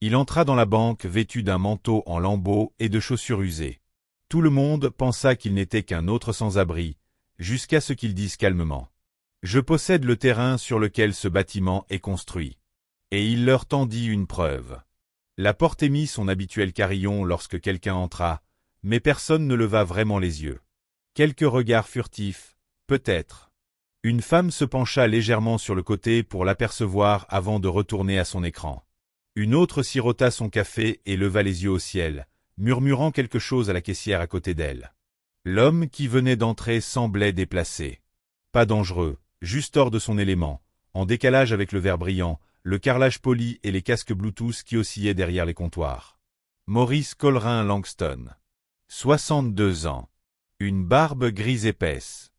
Il entra dans la banque vêtu d'un manteau en lambeaux et de chaussures usées. Tout le monde pensa qu'il n'était qu'un autre sans-abri, jusqu'à ce qu'il dise calmement. « Je possède le terrain sur lequel ce bâtiment est construit. » Et il leur tendit une preuve. La porte émit son habituel carillon lorsque quelqu'un entra, mais personne ne leva vraiment les yeux. Quelques regards furtifs, peut-être. Une femme se pencha légèrement sur le côté pour l'apercevoir avant de retourner à son écran. Une autre sirota son café et leva les yeux au ciel, murmurant quelque chose à la caissière à côté d'elle. L'homme qui venait d'entrer semblait déplacé. Pas dangereux, juste hors de son élément, en décalage avec le verre brillant, le carrelage poli et les casques Bluetooth qui oscillaient derrière les comptoirs. Maurice Colerain Langston. 62 ans. Une barbe grise épaisse.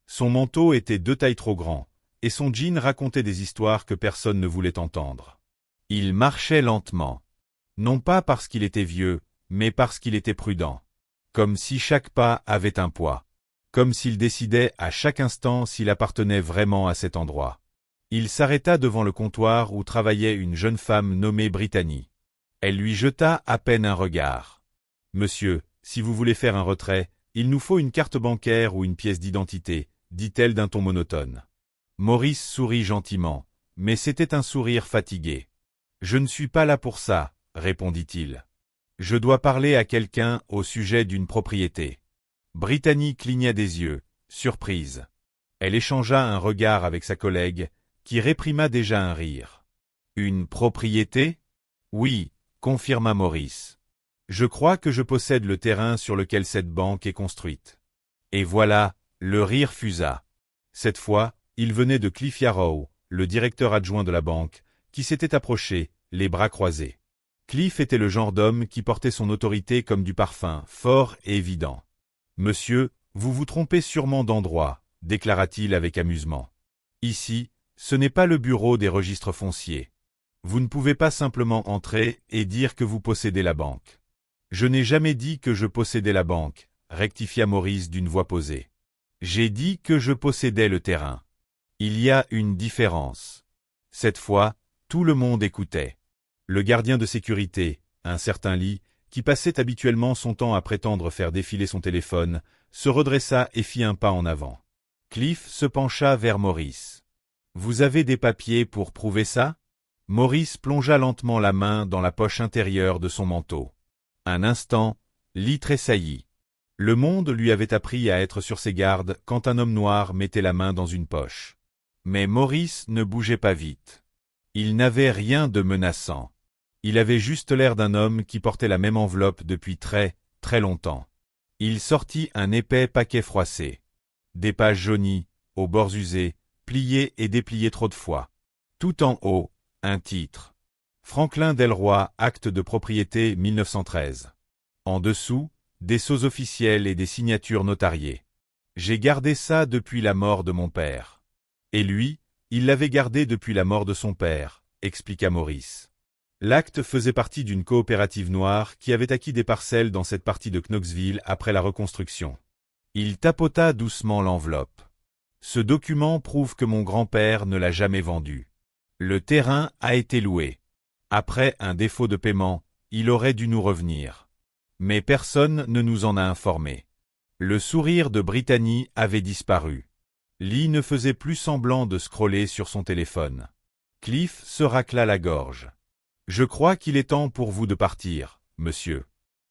Son manteau était 2 tailles trop grand, et son jean racontait des histoires que personne ne voulait entendre. Il marchait lentement. Non pas parce qu'il était vieux, mais parce qu'il était prudent. Comme si chaque pas avait un poids. Comme s'il décidait à chaque instant s'il appartenait vraiment à cet endroit. Il s'arrêta devant le comptoir où travaillait une jeune femme nommée Brittany. Elle lui jeta à peine un regard. « Monsieur, si vous voulez faire un retrait, il nous faut une carte bancaire ou une pièce d'identité, » dit-elle d'un ton monotone. Maurice sourit gentiment, mais c'était un sourire fatigué. « Je ne suis pas là pour ça, » répondit-il. « Je dois parler à quelqu'un au sujet d'une propriété. » Brittany cligna des yeux, surprise. Elle échangea un regard avec sa collègue, qui réprima déjà un rire. « Une propriété ? » ?»« Oui, » confirma Maurice. « Je crois que je possède le terrain sur lequel cette banque est construite. » Et voilà, le rire fusa. Cette fois, il venait de Cliff Yarrow, le directeur adjoint de la banque, qui s'était approché, les bras croisés. Cliff était le genre d'homme qui portait son autorité comme du parfum, fort et évident. « Monsieur, vous vous trompez sûrement d'endroit, » déclara-t-il avec amusement. « Ici, ce n'est pas le bureau des registres fonciers. Vous ne pouvez pas simplement entrer et dire que vous possédez la banque. »« Je n'ai jamais dit que je possédais la banque, » rectifia Maurice d'une voix posée. « J'ai dit que je possédais le terrain. Il y a une différence. » Cette fois, tout le monde écoutait. Le gardien de sécurité, un certain Lee, qui passait habituellement son temps à prétendre faire défiler son téléphone, se redressa et fit un pas en avant. Cliff se pencha vers Maurice. « Vous avez des papiers pour prouver ça ?» Maurice plongea lentement la main dans la poche intérieure de son manteau. Un instant, Lee tressaillit. Le monde lui avait appris à être sur ses gardes quand un homme noir mettait la main dans une poche. Mais Maurice ne bougeait pas vite. Il n'avait rien de menaçant. Il avait juste l'air d'un homme qui portait la même enveloppe depuis très, très longtemps. Il sortit un épais paquet froissé. Des pages jaunies, aux bords usés, pliées et dépliées trop de fois. Tout en haut, un titre. Franklin Delroy, acte de propriété 1913. En dessous, des sceaux officiels et des signatures notariées. J'ai gardé ça depuis la mort de mon père. Et lui, il l'avait gardé depuis la mort de son père, expliqua Maurice. L'acte faisait partie d'une coopérative noire qui avait acquis des parcelles dans cette partie de Knoxville après la reconstruction. Il tapota doucement l'enveloppe. Ce document prouve que mon grand-père ne l'a jamais vendu. Le terrain a été loué. Après un défaut de paiement, il aurait dû nous revenir. Mais personne ne nous en a informé. Le sourire de Brittany avait disparu. Lee ne faisait plus semblant de scroller sur son téléphone. Cliff se racla la gorge. « Je crois qu'il est temps pour vous de partir, monsieur.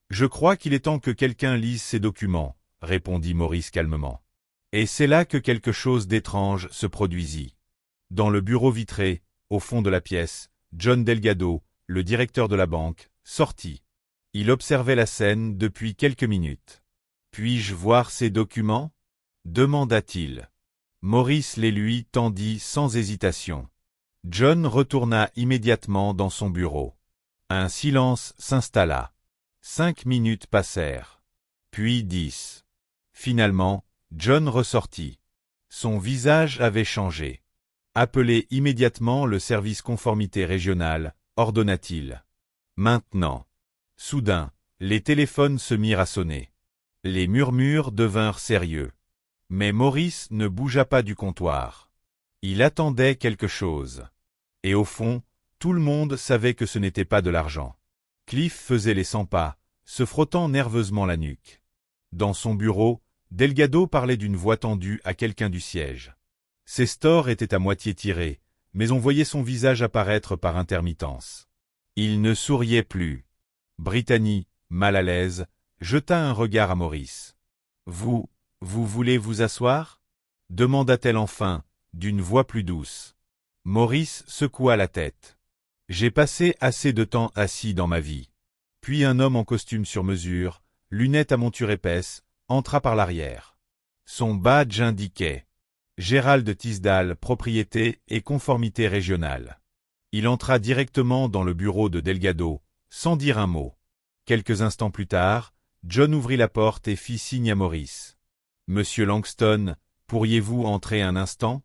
Je crois qu'il est temps que quelqu'un lise ces documents, » répondit Maurice calmement. Et c'est là que quelque chose d'étrange se produisit. Dans le bureau vitré, au fond de la pièce, John Delgado, le directeur de la banque, sortit. Il observait la scène depuis quelques minutes. « Puis-je voir ces documents ?» demanda-t-il. Maurice les lui tendit sans hésitation. John retourna immédiatement dans son bureau. Un silence s'installa. 5 minutes passèrent. Puis 10. Finalement, John ressortit. Son visage avait changé. « Appelez immédiatement le service conformité régional », ordonna-t-il. Maintenant. Soudain, les téléphones se mirent à sonner. Les murmures devinrent sérieux. Mais Maurice ne bougea pas du comptoir. Il attendait quelque chose. Et au fond, Tout le monde savait que ce n'était pas de l'argent. Cliff faisait les 100 pas, se frottant nerveusement la nuque. Dans son bureau, Delgado parlait d'une voix tendue à quelqu'un du siège. Ses stores étaient à moitié tirés, mais on voyait son visage apparaître par intermittence. Il ne souriait plus. Brittany, mal à l'aise, jeta un regard à Maurice. « Vous voulez vous asseoir » demanda-t-elle enfin, d'une voix plus douce. Maurice secoua la tête. « J'ai passé assez de temps assis dans ma vie. » Puis un homme en costume sur mesure, lunettes à monture épaisse, entra par l'arrière. Son badge indiquait « Gérald Tisdale, propriété et conformité régionale ». Il entra directement dans le bureau de Delgado, sans dire un mot. Quelques instants plus tard, John ouvrit la porte et fit signe à Maurice. « Monsieur Langston, pourriez-vous entrer un instant ?»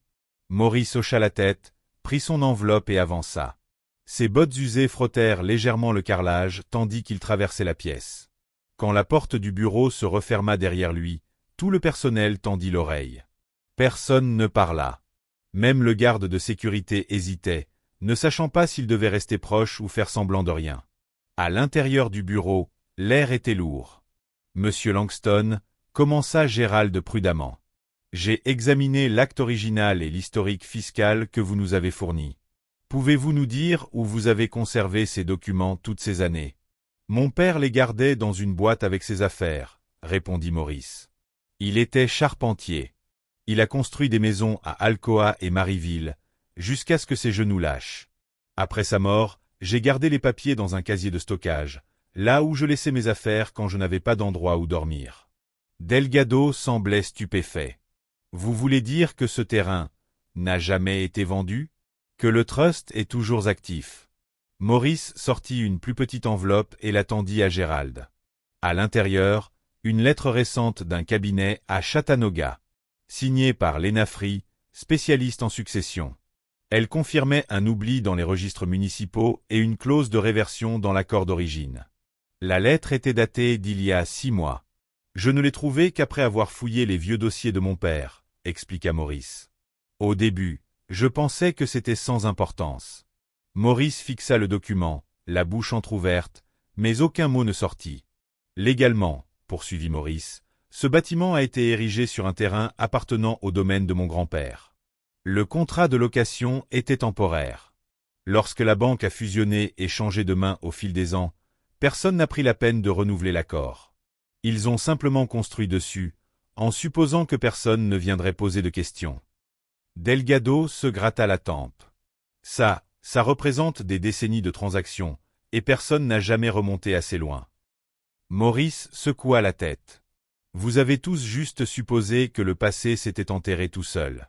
Maurice hocha la tête, prit son enveloppe et avança. Ses bottes usées frottèrent légèrement le carrelage tandis qu'il traversait la pièce. Quand la porte du bureau se referma derrière lui, tout le personnel tendit l'oreille. Personne ne parla. Même le garde de sécurité hésitait, ne sachant pas s'il devait rester proche ou faire semblant de rien. À l'intérieur du bureau, l'air était lourd. « Monsieur Langston » commença Gérald prudemment. « J'ai examiné l'acte original et l'historique fiscal que vous nous avez fourni. Pouvez-vous nous dire où vous avez conservé ces documents toutes ces années ?»« Mon père les gardait dans une boîte avec ses affaires, » répondit Maurice. « Il était charpentier. Il a construit des maisons à Alcoa et Marieville, jusqu'à ce que ses genoux lâchent. Après sa mort, j'ai gardé les papiers dans un casier de stockage, là où je laissais mes affaires quand je n'avais pas d'endroit où dormir. » Delgado semblait stupéfait. « Vous voulez dire que ce terrain n'a jamais été vendu ? Que le trust est toujours actif ?» Maurice sortit une plus petite enveloppe et la tendit à Gérald. À l'intérieur, une lettre récente d'un cabinet à Chattanooga, signée par Lena Free, spécialiste en succession. Elle confirmait un oubli dans les registres municipaux et une clause de réversion dans l'accord d'origine. La lettre était datée d'il y a 6 mois. « Je ne l'ai trouvée qu'après avoir fouillé les vieux dossiers de mon père », expliqua Maurice. « Au début, je pensais que c'était sans importance. » Maurice fixa le document, la bouche entr'ouverte, mais aucun mot ne sortit. « Légalement, » poursuivit Maurice, « ce bâtiment a été érigé sur un terrain appartenant au domaine de mon grand-père. Le contrat de location était temporaire. Lorsque la banque a fusionné et changé de main au fil des ans, personne n'a pris la peine de renouveler l'accord. Ils ont simplement construit dessus, en supposant que personne ne viendrait poser de questions. » Delgado se gratta la tempe. « Ça représente des décennies de transactions, et personne n'a jamais remonté assez loin. » Maurice secoua la tête. « Vous avez tous juste supposé que le passé s'était enterré tout seul. »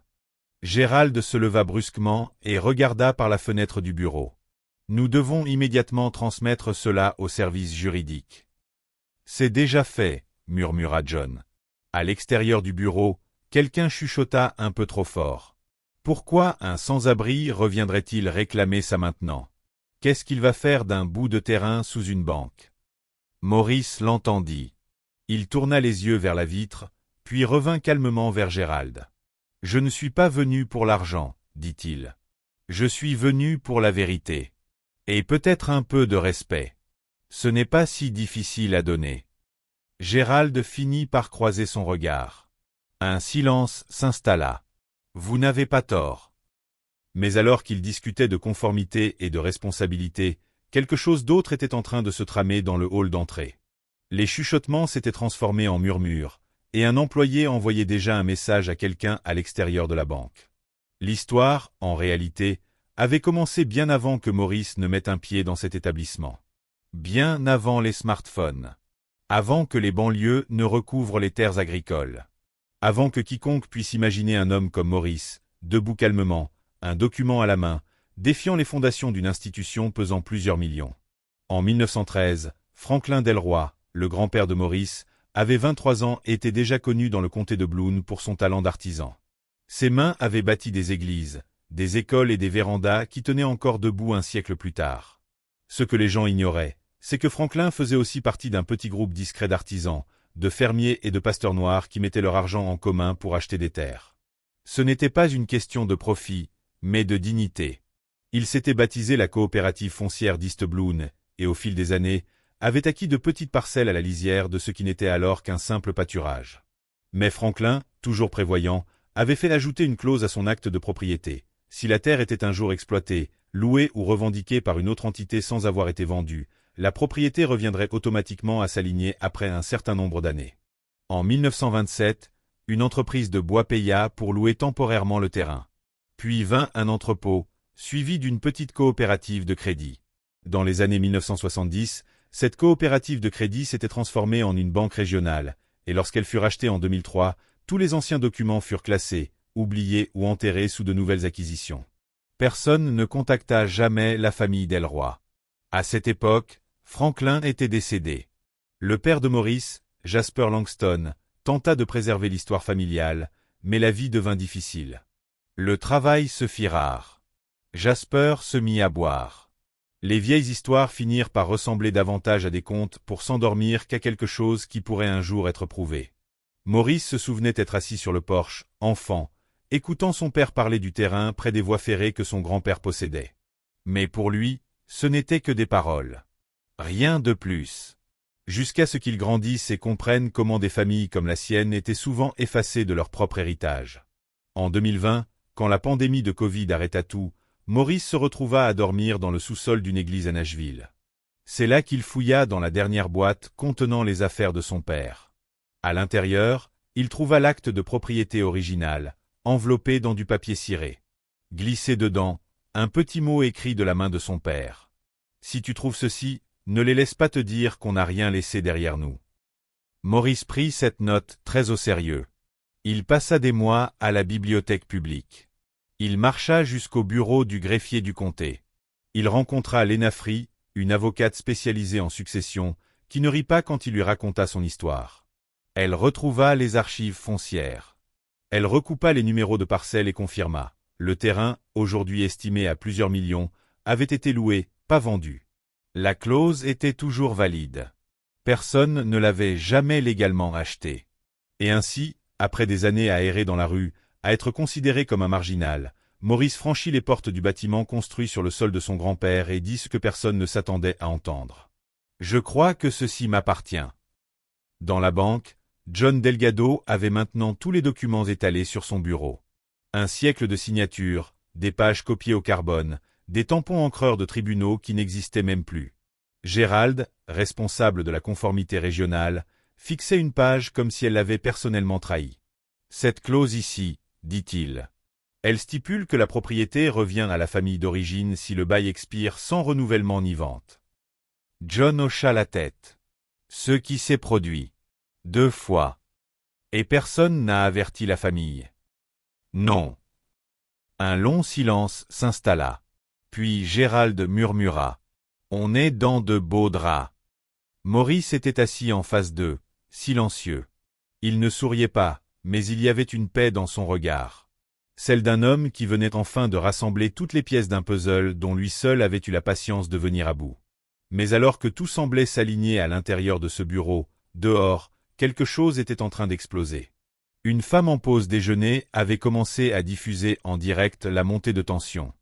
Gérald se leva brusquement et regarda par la fenêtre du bureau. « Nous devons immédiatement transmettre cela au service juridique. »« C'est déjà fait, » murmura John. À l'extérieur du bureau, quelqu'un chuchota un peu trop fort. Pourquoi un sans-abri reviendrait-il réclamer ça maintenant? Qu'est-ce qu'il va faire d'un bout de terrain sous une banque? Maurice l'entendit. Il tourna les yeux vers la vitre, puis revint calmement vers Gérald. « Je ne suis pas venu pour l'argent, » dit-il. « Je suis venu pour la vérité. Et peut-être un peu de respect. Ce n'est pas si difficile à donner. » Gérald finit par croiser son regard. Un silence s'installa. « Vous n'avez pas tort. » Mais alors qu'ils discutaient de conformité et de responsabilité, quelque chose d'autre était en train de se tramer dans le hall d'entrée. Les chuchotements s'étaient transformés en murmures, et un employé envoyait déjà un message à quelqu'un à l'extérieur de la banque. L'histoire, en réalité, avait commencé bien avant que Maurice ne mette un pied dans cet établissement. Bien avant les smartphones. Avant que les banlieues ne recouvrent les terres agricoles. Avant que quiconque puisse imaginer un homme comme Maurice, debout calmement, un document à la main, défiant les fondations d'une institution pesant plusieurs millions. En 1913, Franklin Delroy, le grand-père de Maurice, avait 23 ans et était déjà connu dans le comté de Bloune pour son talent d'artisan. Ses mains avaient bâti des églises, des écoles et des vérandas qui tenaient encore debout un siècle plus tard. Ce que les gens ignoraient, c'est que Franklin faisait aussi partie d'un petit groupe discret d'artisans, de fermiers et de pasteurs noirs qui mettaient leur argent en commun pour acheter des terres. Ce n'était pas une question de profit, mais de dignité. Il s'était baptisé la coopérative foncière d'Eastbloom, et au fil des années, avait acquis de petites parcelles à la lisière de ce qui n'était alors qu'un simple pâturage. Mais Franklin, toujours prévoyant, avait fait ajouter une clause à son acte de propriété. Si la terre était un jour exploitée, louée ou revendiquée par une autre entité sans avoir été vendue, la propriété reviendrait automatiquement à s'aligner après un certain nombre d'années. En 1927, une entreprise de bois paya pour louer temporairement le terrain. Puis vint un entrepôt, suivi d'une petite coopérative de crédit. Dans les années 1970, cette coopérative de crédit s'était transformée en une banque régionale, et lorsqu'elle fut rachetée en 2003, tous les anciens documents furent classés, oubliés ou enterrés sous de nouvelles acquisitions. Personne ne contacta jamais la famille Delroy. À cette époque, Franklin était décédé. Le père de Maurice, Jasper Langston, tenta de préserver l'histoire familiale, mais la vie devint difficile. Le travail se fit rare. Jasper se mit à boire. Les vieilles histoires finirent par ressembler davantage à des contes pour s'endormir qu'à quelque chose qui pourrait un jour être prouvé. Maurice se souvenait être assis sur le porche, enfant, écoutant son père parler du terrain près des voies ferrées que son grand-père possédait. Mais pour lui, ce n'était que des paroles. Rien de plus. Jusqu'à ce qu'il grandisse et comprenne comment des familles comme la sienne étaient souvent effacées de leur propre héritage. En 2020, quand la pandémie de Covid arrêta tout, Maurice se retrouva à dormir dans le sous-sol d'une église à Nashville. C'est là qu'il fouilla dans la dernière boîte contenant les affaires de son père. À l'intérieur, il trouva l'acte de propriété original, enveloppé dans du papier ciré. Glissé dedans, un petit mot écrit de la main de son père. « Si tu trouves ceci, ne les laisse pas te dire qu'on n'a rien laissé derrière nous. » Maurice prit cette note très au sérieux. Il passa des mois à la bibliothèque publique. Il marcha jusqu'au bureau du greffier du comté. Il rencontra Lena Free, une avocate spécialisée en succession, qui ne rit pas quand il lui raconta son histoire. Elle retrouva les archives foncières. Elle recoupa les numéros de parcelles et confirma. Le terrain, aujourd'hui estimé à plusieurs millions, avait été loué, pas vendu. La clause était toujours valide. Personne ne l'avait jamais légalement acheté. Et ainsi, après des années à errer dans la rue, à être considéré comme un marginal, Maurice franchit les portes du bâtiment construit sur le sol de son grand-père et dit ce que personne ne s'attendait à entendre. « Je crois que ceci m'appartient. » Dans la banque, John Delgado avait maintenant tous les documents étalés sur son bureau. Un siècle de signatures, des pages copiées au carbone, des tampons encreurs de tribunaux qui n'existaient même plus. Gérald, responsable de la conformité régionale, fixait une page comme si elle l'avait personnellement trahi. « Cette clause ici, dit-il. Elle stipule que la propriété revient à la famille d'origine si le bail expire sans renouvellement ni vente. » John hocha la tête. Ce qui s'est produit. 2 fois. Et personne n'a averti la famille. Non. Un long silence s'installa. Puis Gérald murmura. On est dans de beaux draps. Maurice était assis en face d'eux, silencieux. Il ne souriait pas, mais il y avait une paix dans son regard. Celle d'un homme qui venait enfin de rassembler toutes les pièces d'un puzzle dont lui seul avait eu la patience de venir à bout. Mais alors que tout semblait s'aligner à l'intérieur de ce bureau, dehors, quelque chose était en train d'exploser. Une femme en pause déjeuner avait commencé à diffuser en direct la montée de tension.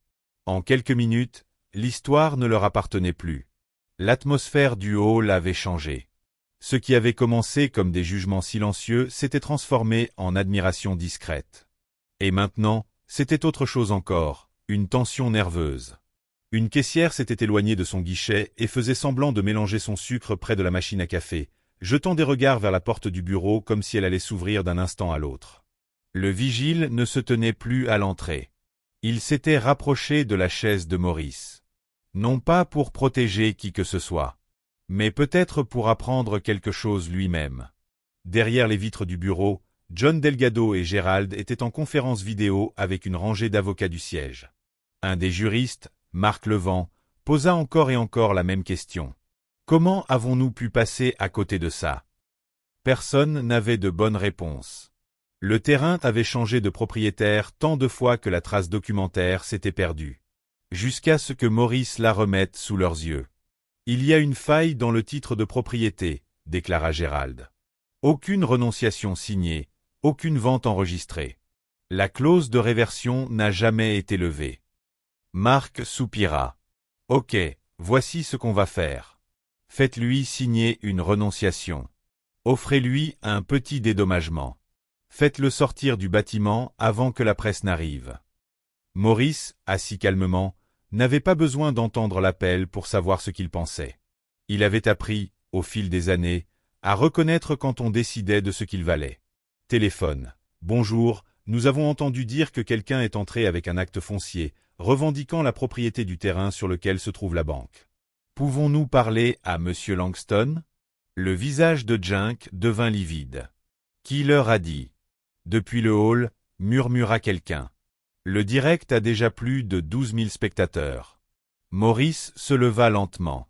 En quelques minutes, l'histoire ne leur appartenait plus. L'atmosphère du hall avait changé. Ce qui avait commencé comme des jugements silencieux s'était transformé en admiration discrète. Et maintenant, c'était autre chose encore, une tension nerveuse. Une caissière s'était éloignée de son guichet et faisait semblant de mélanger son sucre près de la machine à café, jetant des regards vers la porte du bureau comme si elle allait s'ouvrir d'un instant à l'autre. Le vigile ne se tenait plus à l'entrée. Il s'était rapproché de la chaise de Maurice. Non pas pour protéger qui que ce soit, mais peut-être pour apprendre quelque chose lui-même. Derrière les vitres du bureau, John Delgado et Gérald étaient en conférence vidéo avec une rangée d'avocats du siège. Un des juristes, Marc Levent, posa encore et encore la même question. Comment avons-nous pu passer à côté de ça? Personne n'avait de bonne réponse. Le terrain avait changé de propriétaire tant de fois que la trace documentaire s'était perdue. Jusqu'à ce que Maurice la remette sous leurs yeux. Il y a une faille dans le titre de propriété, déclara Gérald. Aucune renonciation signée, aucune vente enregistrée. La clause de réversion n'a jamais été levée. Marc soupira. Ok, voici ce qu'on va faire. Faites-lui signer une renonciation. Offrez-lui un petit dédommagement. Faites-le sortir du bâtiment avant que la presse n'arrive. Maurice, assis calmement, n'avait pas besoin d'entendre l'appel pour savoir ce qu'il pensait. Il avait appris, au fil des années, à reconnaître quand on décidait de ce qu'il valait. Téléphone. Bonjour, nous avons entendu dire que quelqu'un est entré avec un acte foncier, revendiquant la propriété du terrain sur lequel se trouve la banque. Pouvons-nous parler à Monsieur Langston? Le visage de Junk devint livide. Qui leur a dit? Depuis le hall, murmura quelqu'un. Le direct a déjà plus de 12 000 spectateurs. Maurice se leva lentement.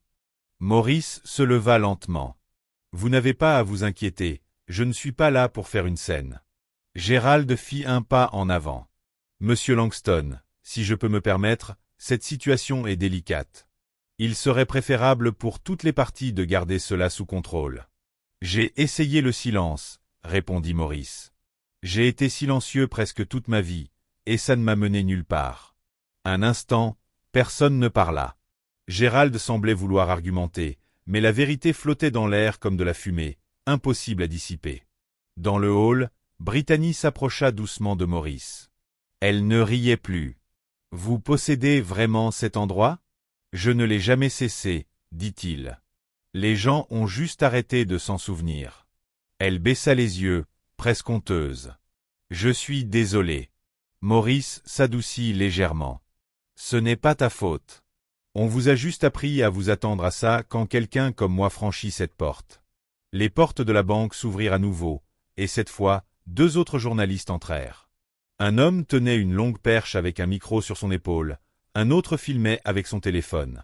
Vous n'avez pas à vous inquiéter, je ne suis pas là pour faire une scène. Gérald fit un pas en avant. Monsieur Langston, si je peux me permettre, cette situation est délicate. Il serait préférable pour toutes les parties de garder cela sous contrôle. J'ai essayé le silence, répondit Maurice. J'ai été silencieux presque toute ma vie, et ça ne m'a mené nulle part. Un instant, personne ne parla. Gérald semblait vouloir argumenter, mais la vérité flottait dans l'air comme de la fumée, impossible à dissiper. Dans le hall, Brittany s'approcha doucement de Maurice. Elle ne riait plus. « Vous possédez vraiment cet endroit ? » « Je ne l'ai jamais cessé, dit-il. Les gens ont juste arrêté de s'en souvenir. » Elle baissa les yeux, presque honteuse. « Je suis désolé. » Maurice s'adoucit légèrement. « Ce n'est pas ta faute. On vous a juste appris à vous attendre à ça quand quelqu'un comme moi franchit cette porte. » Les portes de la banque s'ouvrirent à nouveau, et cette fois, 2 autres journalistes entrèrent. Un homme tenait une longue perche avec un micro sur son épaule, un autre filmait avec son téléphone.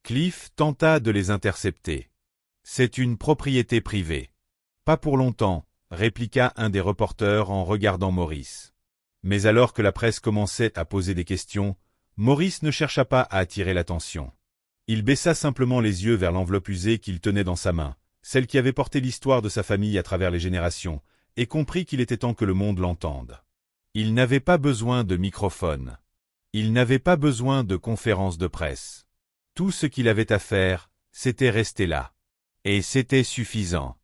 Cliff tenta de les intercepter. « C'est une propriété privée. »« Pas pour longtemps, » répliqua un des reporters en regardant Maurice. Mais alors que la presse commençait à poser des questions, Maurice ne chercha pas à attirer l'attention. Il baissa simplement les yeux vers l'enveloppe usée qu'il tenait dans sa main, celle qui avait porté l'histoire de sa famille à travers les générations, et comprit qu'il était temps que le monde l'entende. Il n'avait pas besoin de microphone. Il n'avait pas besoin de conférence de presse. Tout ce qu'il avait à faire, c'était rester là. Et c'était suffisant.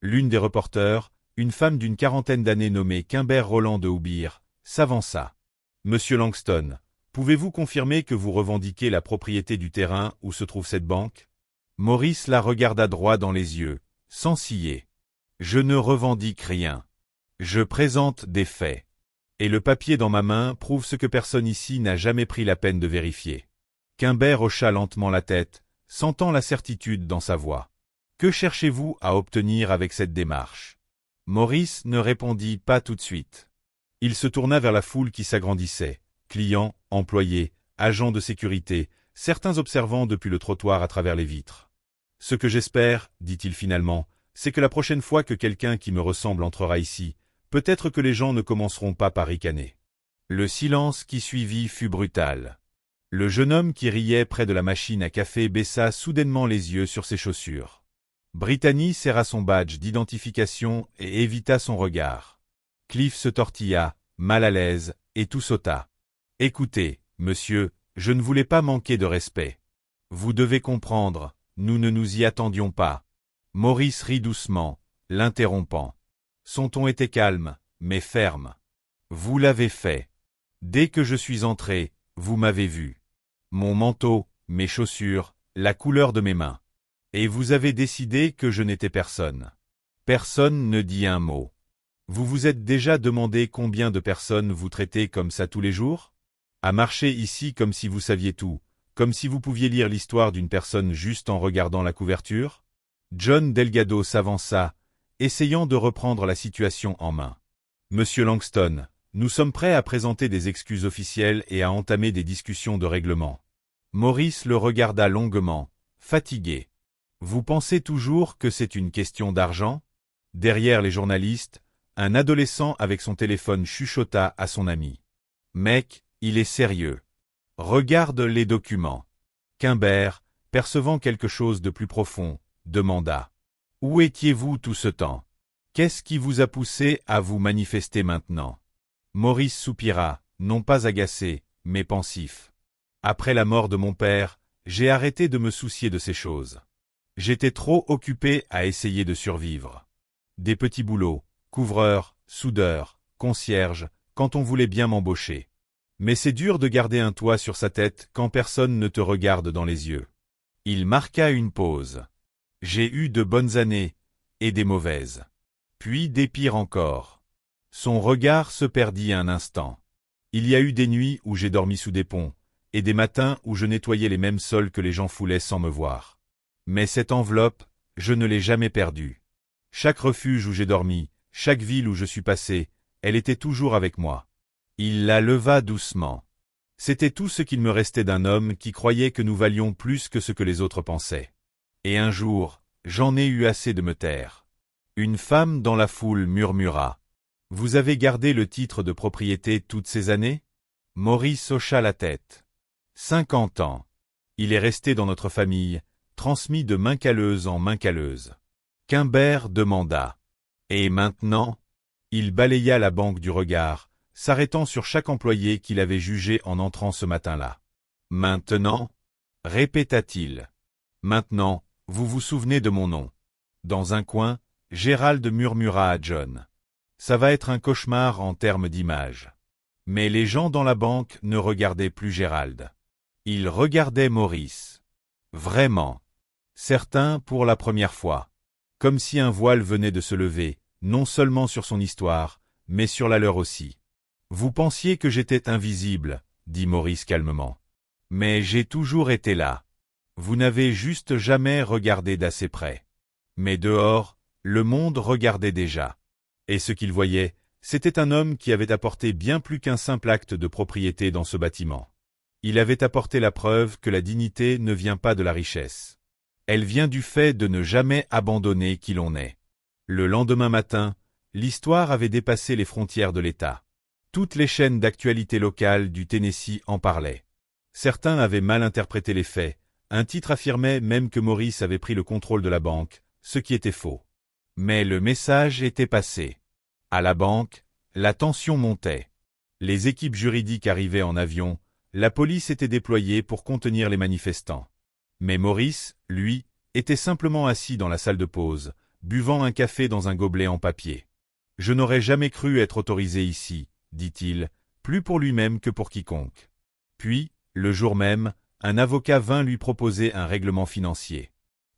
L'une des reporters, une femme d'une 40aine d'années nommée Kimber Roland de Houbir, s'avança. « Monsieur Langston, pouvez-vous confirmer que vous revendiquez la propriété du terrain où se trouve cette banque ?» Maurice la regarda droit dans les yeux, sans ciller. « Je ne revendique rien. Je présente des faits. Et le papier dans ma main prouve ce que personne ici n'a jamais pris la peine de vérifier. » Kimber hocha lentement la tête, sentant la certitude dans sa voix. « Que cherchez-vous à obtenir avec cette démarche ?» Maurice ne répondit pas tout de suite. Il se tourna vers la foule qui s'agrandissait, clients, employés, agents de sécurité, certains observant depuis le trottoir à travers les vitres. « Ce que j'espère, dit-il finalement, c'est que la prochaine fois que quelqu'un qui me ressemble entrera ici, peut-être que les gens ne commenceront pas par ricaner. » Le silence qui suivit fut brutal. Le jeune homme qui riait près de la machine à café baissa soudainement les yeux sur ses chaussures. Brittany serra son badge d'identification et évita son regard. Cliff se tortilla, mal à l'aise, et tout sauta. « Écoutez, monsieur, je ne voulais pas manquer de respect. Vous devez comprendre, nous ne nous y attendions pas. » Maurice rit doucement, l'interrompant. Son ton était calme, mais ferme. « Vous l'avez fait. Dès que je suis entré, vous m'avez vu. Mon manteau, mes chaussures, la couleur de mes mains. Et vous avez décidé que je n'étais personne. Personne ne dit un mot. Vous vous êtes déjà demandé combien de personnes vous traitez comme ça tous les jours? À marcher ici comme si vous saviez tout, comme si vous pouviez lire l'histoire d'une personne juste en regardant la couverture? » John Delgado s'avança, essayant de reprendre la situation en main. « Monsieur Langston, nous sommes prêts à présenter des excuses officielles et à entamer des discussions de règlement. » Maurice le regarda longuement, fatigué. « Vous pensez toujours que c'est une question d'argent ?» Derrière les journalistes, un adolescent avec son téléphone chuchota à son ami. « Mec, il est sérieux. Regarde les documents. » Kimber, percevant quelque chose de plus profond, demanda. « Où étiez-vous tout ce temps? Qu'est-ce qui vous a poussé à vous manifester maintenant ?» Maurice soupira, non pas agacé, mais pensif. Après la mort de mon père, j'ai arrêté de me soucier de ces choses. J'étais trop occupé à essayer de survivre. Des petits boulots, couvreur, soudeur, concierge, quand on voulait bien m'embaucher. Mais c'est dur de garder un toit sur sa tête quand personne ne te regarde dans les yeux. Il marqua une pause. J'ai eu de bonnes années, et des mauvaises. Puis des pires encore. Son regard se perdit un instant. Il y a eu des nuits où j'ai dormi sous des ponts, et des matins où je nettoyais les mêmes sols que les gens foulaient sans me voir. Mais cette enveloppe, je ne l'ai jamais perdue. Chaque refuge où j'ai dormi, chaque ville où je suis passé, elle était toujours avec moi. Il la leva doucement. C'était tout ce qu'il me restait d'un homme qui croyait que nous valions plus que ce que les autres pensaient. Et un jour, j'en ai eu assez de me taire. Une femme dans la foule murmura. « Vous avez gardé le titre de propriété toutes ces années ?» Maurice hocha la tête. 50 ans. Il est resté dans notre famille, transmis de main calleuse en main calleuse. Quimbert demanda. « Et maintenant ?» Il balaya la banque du regard, s'arrêtant sur chaque employé qu'il avait jugé en entrant ce matin-là. « Maintenant ?» répéta-t-il. « Maintenant, vous vous souvenez de mon nom. » Dans un coin, Gérald murmura à John. « Ça va être un cauchemar en termes d'image. » Mais les gens dans la banque ne regardaient plus Gérald. Ils regardaient Maurice. Vraiment. Certains pour la première fois. Comme si un voile venait de se lever, non seulement sur son histoire, mais sur la leur aussi. « Vous pensiez que j'étais invisible, » dit Maurice calmement. « Mais j'ai toujours été là. Vous n'avez juste jamais regardé d'assez près. » Mais dehors, le monde regardait déjà. Et ce qu'il voyait, c'était un homme qui avait apporté bien plus qu'un simple acte de propriété dans ce bâtiment. Il avait apporté la preuve que la dignité ne vient pas de la richesse. Elle vient du fait de ne jamais abandonner qui l'on est. Le lendemain matin, l'histoire avait dépassé les frontières de l'État. Toutes les chaînes d'actualité locale du Tennessee en parlaient. Certains avaient mal interprété les faits. Un titre affirmait même que Maurice avait pris le contrôle de la banque, ce qui était faux. Mais le message était passé. À la banque, la tension montait. Les équipes juridiques arrivaient en avion, la police était déployée pour contenir les manifestants. Mais Maurice, lui, était simplement assis dans la salle de pause, buvant un café dans un gobelet en papier. « Je n'aurais jamais cru être autorisé ici, » dit-il, plus pour lui-même que pour quiconque. Puis, le jour même, un avocat vint lui proposer un règlement financier.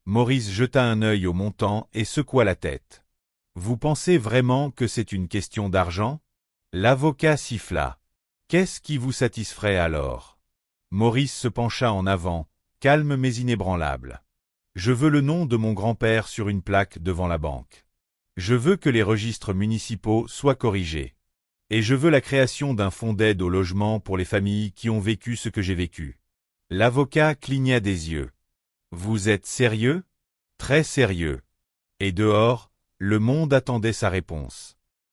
Maurice jeta un œil au montant et secoua la tête. « Vous pensez vraiment que c'est une question d'argent ?» L'avocat siffla. « Qu'est-ce qui vous satisferait alors ?» Maurice se pencha en avant, calme mais inébranlable. « Je veux le nom de mon grand-père sur une plaque devant la banque. Je veux que les registres municipaux soient corrigés. Et je veux la création d'un fonds d'aide au logement pour les familles qui ont vécu ce que j'ai vécu. » L'avocat cligna des yeux. « Vous êtes sérieux ? Très sérieux. » Et dehors, le monde attendait sa réponse.